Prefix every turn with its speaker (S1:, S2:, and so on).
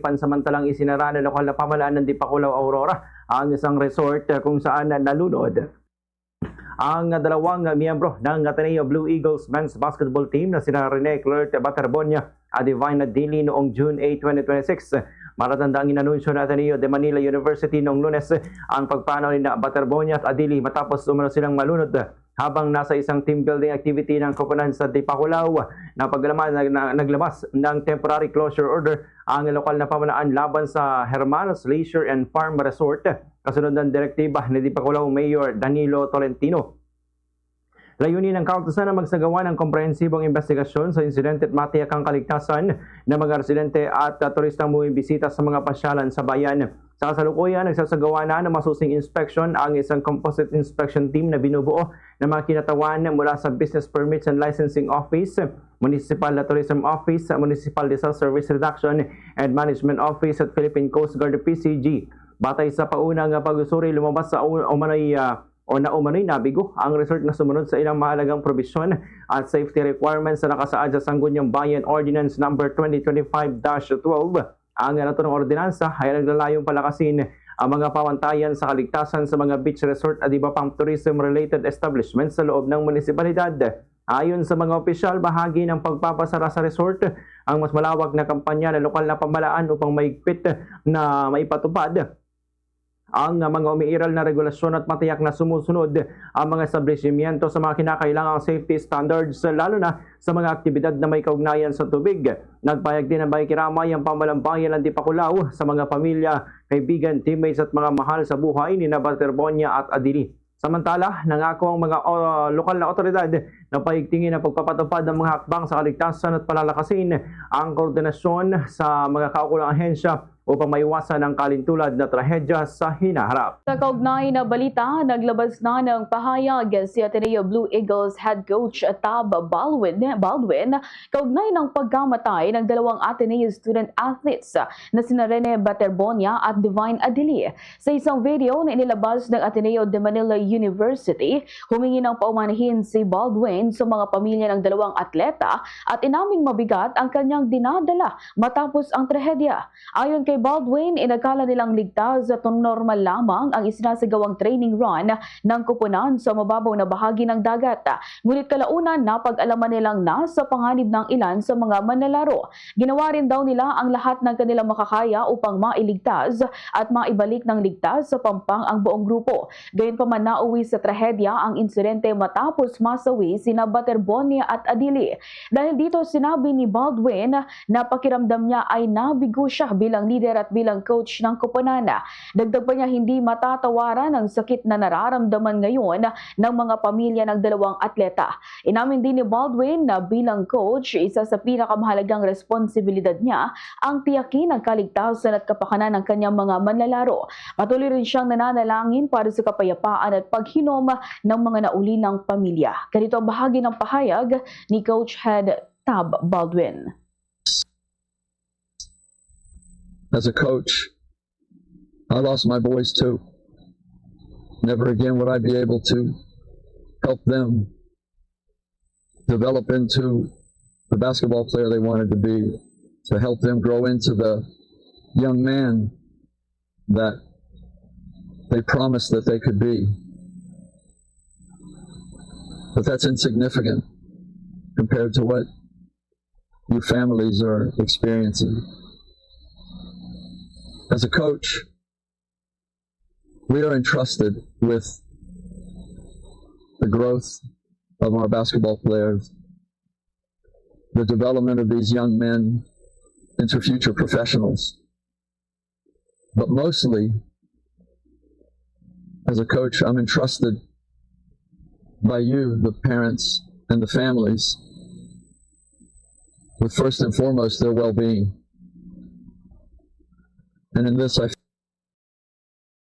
S1: Pansamantalang isinara ng lokal na pamahalaan ng Dipakulaw, Aurora ang isang resort kung saan nalunod ang dalawang miyembro ng Ateneo Blue Eagles men's basketball team na sina Rene Clert Baterbonia at Divine Adili noong June 8, 2026. Matatandang inanunsyo ng Ateneo de Manila University noong Lunes ang pagpanaw ni Baterbonia at Adili matapos umano silang malunod habang nasa isang team building activity ng koponan sa Dipakulaw na naglabas ng temporary closure order ang lokal na pamahalaan laban sa Hermanos Leisure and Farm Resort kasunod ng direktiba ni Dipakulaw Mayor Danilo Tolentino. Layunin ng kautusan na magsagawa ng komprehensibong investigasyon sa insidente at matiyak ang kaligtasan ng mga residente at turistang bumibisita sa mga pasyalan sa bayan. Sa kasalukuyan, nagsasagawa na ng masusing inspection ang isang composite inspection team na binubuo ng mga kinatawan mula sa Business Permits and Licensing Office, Municipal Tourism Office, Municipal Disaster Risk Reduction and Management Office at Philippine Coast Guard PCG. Batay sa paunang pag-usuri, lumabas sa umano'y nabigo ang resort na sumunod sa ilang mahalagang probisyon at safety requirements na nakasaad sa Sangguniang Bayan Ordinance No. 2025-12. Ang naturang ordinansa ay naglalayong palakasin ang mga pamantayan sa kaligtasan sa mga beach resort at iba pang tourism-related establishments sa loob ng munisipalidad. Ayon sa mga opisyal, bahagi ng pagpapasara sa resort ang mas malawak na kampanya ng lokal na pamahalaan upang maigpit na maipatupad ang mga umiiral na regulasyon at matiyak na sumusunod ang mga establishmento sa mga kinakailangang safety standards, lalo na sa mga aktibidad na may kaugnayan sa tubig. Nagpayag din ng bakikiramay ang pamalambayan ng Dipakulaw sa mga pamilya, kaibigan, teammates at mga mahal sa buhay ni Baterbonia at Adili. Samantala, nangako ang mga lokal na otoridad na paigtingin ang pagpapatupad ng mga hakbang sa kaligtasan at palalakasin ang koordinasyon sa mga kaukulang ahensya upang maiwasan ang kalintulad na trahedya sa hinaharap.
S2: Sa kaugnay na balita, naglabas na ng pahayag si Ateneo Blue Eagles head coach Tab Baldwin kaugnay ng pagkamatay ng dalawang Ateneo student athletes na sina Rene Baterbonia at Divine Adili. Sa isang video na inilabas ng Ateneo de Manila University, humingi ng paumanhin si Baldwin sa mga pamilya ng dalawang atleta at inaming mabigat ang kanyang dinadala matapos ang trahedya. Ayon kay Baldwin, inakala nilang ligtas at normal lamang ang isinasagawang training run ng koponan sa mababaw na bahagi ng dagat. Ngunit kalaunan, napag-alaman nilang nasa panganib ng ilan sa mga manlalaro. Ginawa rin daw nila ang lahat ng kanilang makakaya upang mailigtas at maibalik ng ligtas sa pampang ang buong grupo. Gayunpaman, nauwi sa trahedya ang insidente matapos masawi sina Baterbonia at Adili. Dahil dito, sinabi ni Baldwin na pakiramdam niya ay nabigo siya bilang leader at bilang coach ng koponan. Dagdag pa niya, hindi matatawaran ang sakit na nararamdaman ngayon ng mga pamilya ng dalawang atleta. Inamin din ni Baldwin na bilang coach, isa sa pinakamahalagang responsibilidad niya ang tiyakin ang kaligtasan at kapakanan ng kanyang mga manlalaro. Patuloy rin siyang nananalangin para sa kapayapaan at paghinom ng mga naulilang pamilya. Ganito ang bahagi ng pahayag ni Coach Head Tab Baldwin.
S3: As a coach, I lost my boys too. Never again would I be able to help them develop into the basketball player they wanted to be, to help them grow into the young man that they promised that they could be. But that's insignificant compared to what your families are experiencing. As a coach, we are entrusted with the growth of our basketball players, the development of these young men into future professionals. But mostly, as a coach, I'm entrusted by you, the parents and the families, with first and foremost their well-being. And in this, I